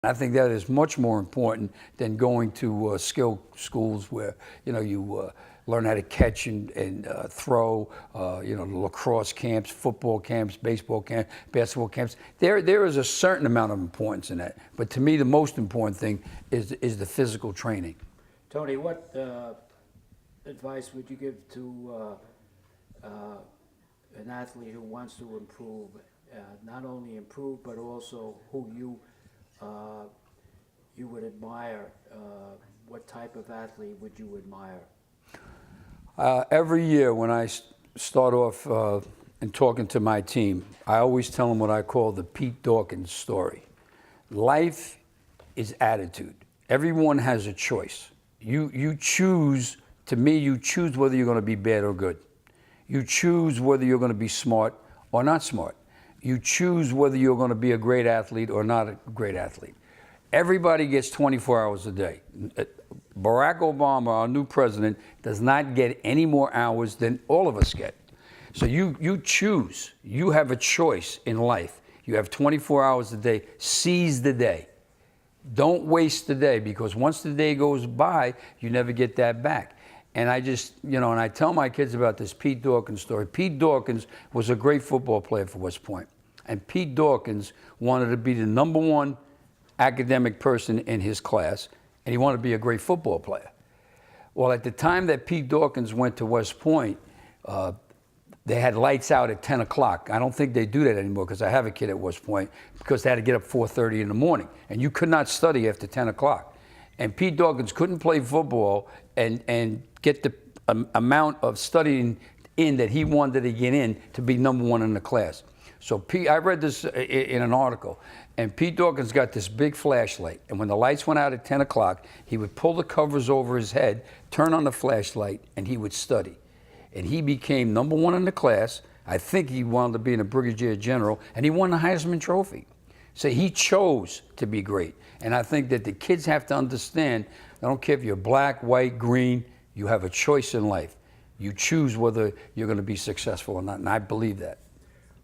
I think that is much more important than going to skill schools where, you learn how to catch and throw, lacrosse camps, football camps, baseball camps, basketball camps. There is a certain amount of importance in that. But to me, the most important thing is the physical training. Tony, what advice would you give to an athlete who wants to improve, not only improve, but also who you would admire? What type of athlete would you admire? Every year when I start off and talking to my team, I always tell them what I call the Pete Dawkins story. Life is attitude. Everyone has a choice. You choose, to me, you choose whether you're going to be bad or good. You choose whether you're going to be smart or not smart. You choose whether you're going to be a great athlete or not a great athlete. Everybody gets 24 hours a day. Barack Obama, our new president, does not get any more hours than all of us get. So you choose. You have a choice in life. You have 24 hours a day. Seize the day. Don't waste the day, because once the day goes by, you never get that back. And I just, and I tell my kids about this Pete Dawkins story. Pete Dawkins was a great football player for West Point. And Pete Dawkins wanted to be the #1 academic person in his class, and he wanted to be a great football player. Well, at the time that Pete Dawkins went to West Point, they had lights out at 10 o'clock. I don't think they do that anymore, because I have a kid at West Point, because they had to get up 4:30 in the morning, and you could not study after 10 o'clock. And Pete Dawkins couldn't play football and get the amount of studying in that he wanted to get in to be #1 in the class. So I read this in an article, and Pete Dawkins got this big flashlight, and when the lights went out at 10 o'clock, he would pull the covers over his head, turn on the flashlight, and he would study. And he became #1 in the class. I think he wound up being a brigadier general, and he won the Heisman Trophy. So he chose to be great. And I think that the kids have to understand, I don't care if you're black, white, green, you have a choice in life. You choose whether you're going to be successful or not, and I believe that.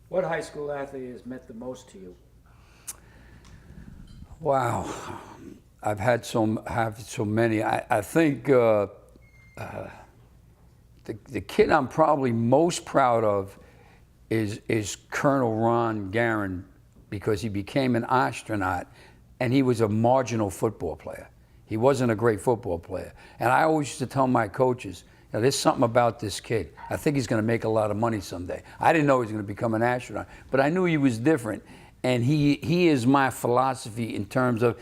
What high school athlete has meant the most to you? Wow, I've had so many. I think the kid I'm probably most proud of is Colonel Ron Garin, because he became an astronaut, and he was a marginal football player. He wasn't a great football player. And I always used to tell my coaches, there's something about this kid. I think he's going to make a lot of money someday. I didn't know he was going to become an astronaut, but I knew he was different. And he is my philosophy in terms of,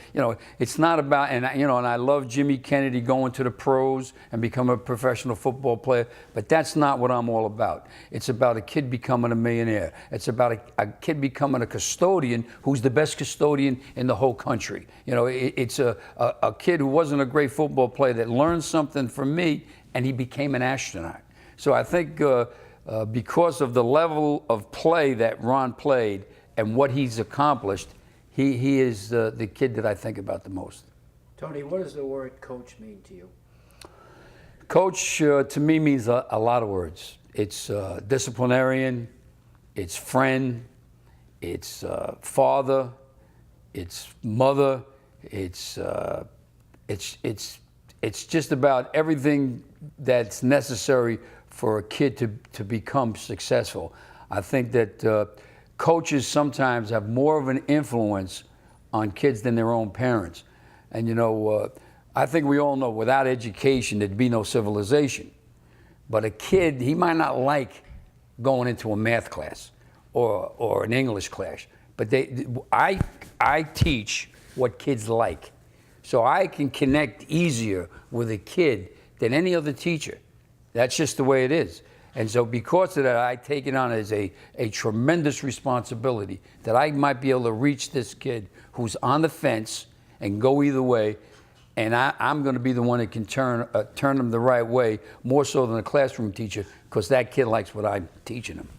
it's not about, and I love Jimmy Kennedy going to the pros and become a professional football player, but that's not what I'm all about. It's about a kid becoming a millionaire. It's about a kid becoming a custodian who's the best custodian in the whole country. It's a kid who wasn't a great football player that learned something from me, and he became an astronaut. So I think because of the level of play that Ron played, and what he's accomplished, he is the kid that I think about the most. Tony, what does the word coach mean to you? Coach, to me, means a lot of words. It's disciplinarian, it's friend, it's father, it's mother, it's just about everything that's necessary for a kid to become successful. I think that coaches sometimes have more of an influence on kids than their own parents. And I think we all know without education, there'd be no civilization. But a kid, he might not like going into a math class or an English class, but I teach what kids like. So I can connect easier with a kid than any other teacher. That's just the way it is. And so because of that, I take it on as a tremendous responsibility that I might be able to reach this kid who's on the fence and go either way. And I'm going to be the one that can turn them the right way, more so than a classroom teacher, because that kid likes what I'm teaching him.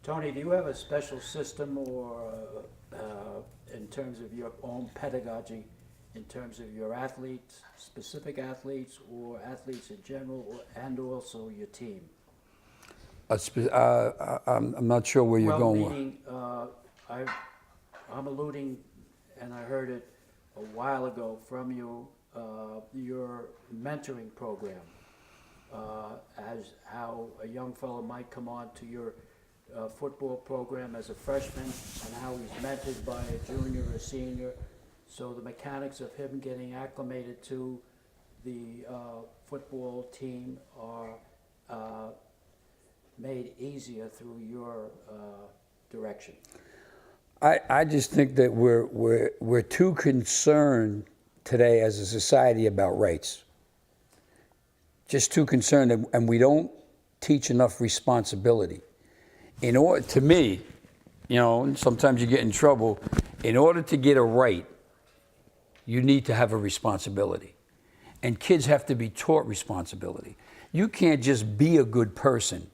Tony, do you have a special system or in terms of your own pedagogy, in terms of your athletes, specific athletes, or athletes in general, and also your team? I'm not sure where you're going. Meaning, I'm alluding, and I heard it, a while ago from you your mentoring program, as how a young fellow might come on to your football program as a freshman and how he's mentored by a junior or senior. So the mechanics of him getting acclimated to the football team are made easier through your direction. I just think that we're too concerned today as a society about rights. Just too concerned, and we don't teach enough responsibility. In order, to me, you know, sometimes you get in trouble. In order to get a right, you need to have a responsibility. And kids have to be taught responsibility. You can't just be a good person.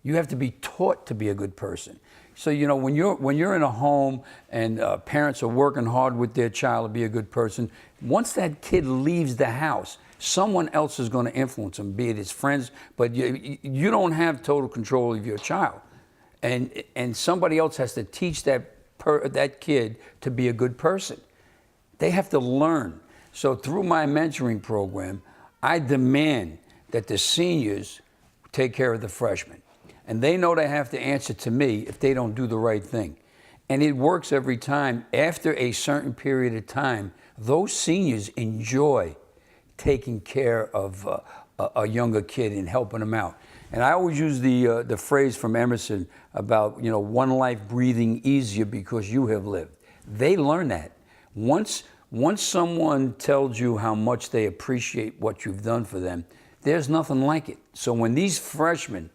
You have to be taught to be a good person. So, you know, when you're in a home and parents are working hard with their child to be a good person, once that kid leaves the house, someone else is going to influence him, be it his friends, but you don't have total control of your child. And somebody else has to teach that kid to be a good person. They have to learn. So through my mentoring program, I demand that the seniors take care of the freshmen. And they know they have to answer to me if they don't do the right thing. And it works every time. After a certain period of time, those seniors enjoy taking care of a younger kid and helping them out. And I always use the phrase from Emerson about, you know, one life breathing easier because you have lived. They learn that. Once someone tells you how much they appreciate what you've done for them, there's nothing like it. So when these freshmen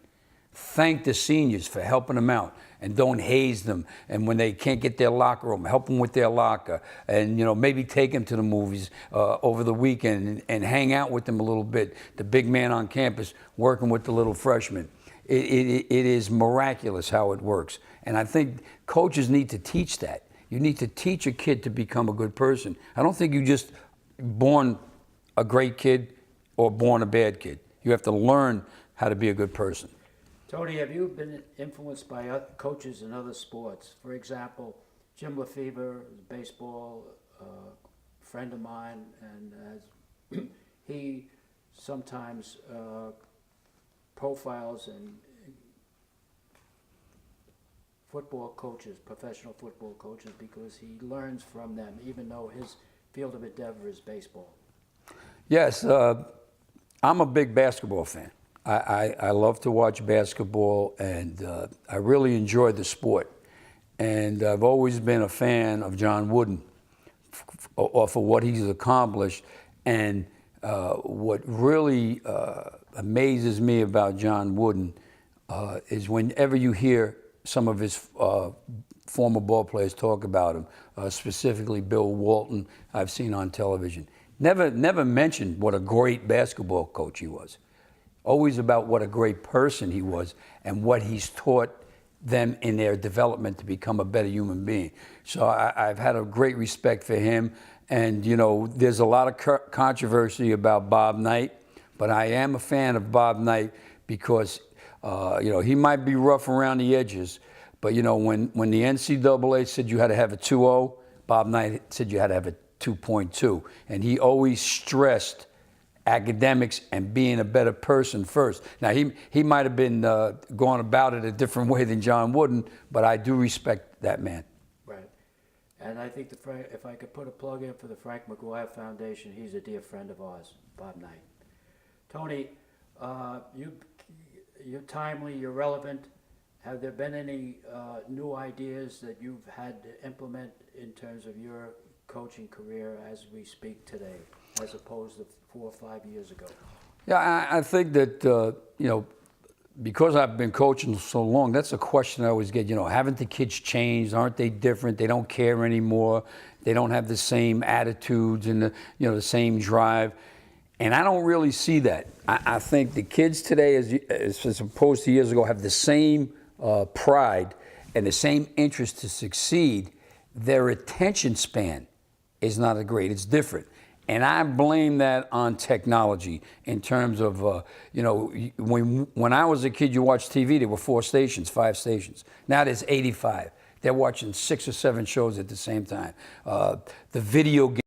thank the seniors for helping them out and don't haze them, and when they can't get their locker room, help them with their locker, and, you know, maybe take them to the movies over the weekend and hang out with them a little bit, the big man on campus working with the little freshmen. It is miraculous how it works. And I think coaches need to teach that. You need to teach a kid to become a good person. I don't think you just born a great kid or born a bad kid. You have to learn how to be a good person. Tony, have you been influenced by other coaches in other sports? For example, Jim Lefebvre, baseball, friend of mine, and he sometimes profiles and football coaches, professional football coaches, because he learns from them, even though his field of endeavor is baseball. Yes, I'm a big basketball fan. I love to watch basketball, and I really enjoy the sport. And I've always been a fan of John Wooden for what he's accomplished. And what really amazes me about John Wooden is whenever you hear some of his former ball players talk about him, specifically Bill Walton, I've seen on television. Never mentioned what a great basketball coach he was. Always about what a great person he was and what he's taught them in their development to become a better human being. So I've had a great respect for him. And, you know, there's a lot of controversy about Bob Knight, but I am a fan of Bob Knight because, you know, he might be rough around the edges, but, you know, when the NCAA said you had to have a 2.0, Bob Knight said you had to have a 2.2. And he always stressed academics and being a better person first. Now, he might have been going about it a different way than John Wooden, but I do respect that man. Right. And I think if I could put a plug in for the Frank McGuire Foundation, he's a dear friend of ours, Bob Knight. Tony, you're timely, you're relevant. Have there been any new ideas that you've had to implement in terms of your coaching career as we speak today, as opposed to 4 or 5 years ago? Yeah, I think that, you know, because I've been coaching so long, that's a question I always get, you know, haven't the kids changed? Aren't they different? They don't care anymore. They don't have the same attitudes and the same drive. And I don't really see that. I think the kids today, as opposed to years ago, have the same pride and the same interest to succeed. Their attention span is not as great. It's different. And I blame that on technology in terms of, you know, when I was a kid, you watched TV, there were 4 stations, 5 stations. Now there's 85. They're watching 6 or 7 shows at the same time. The video game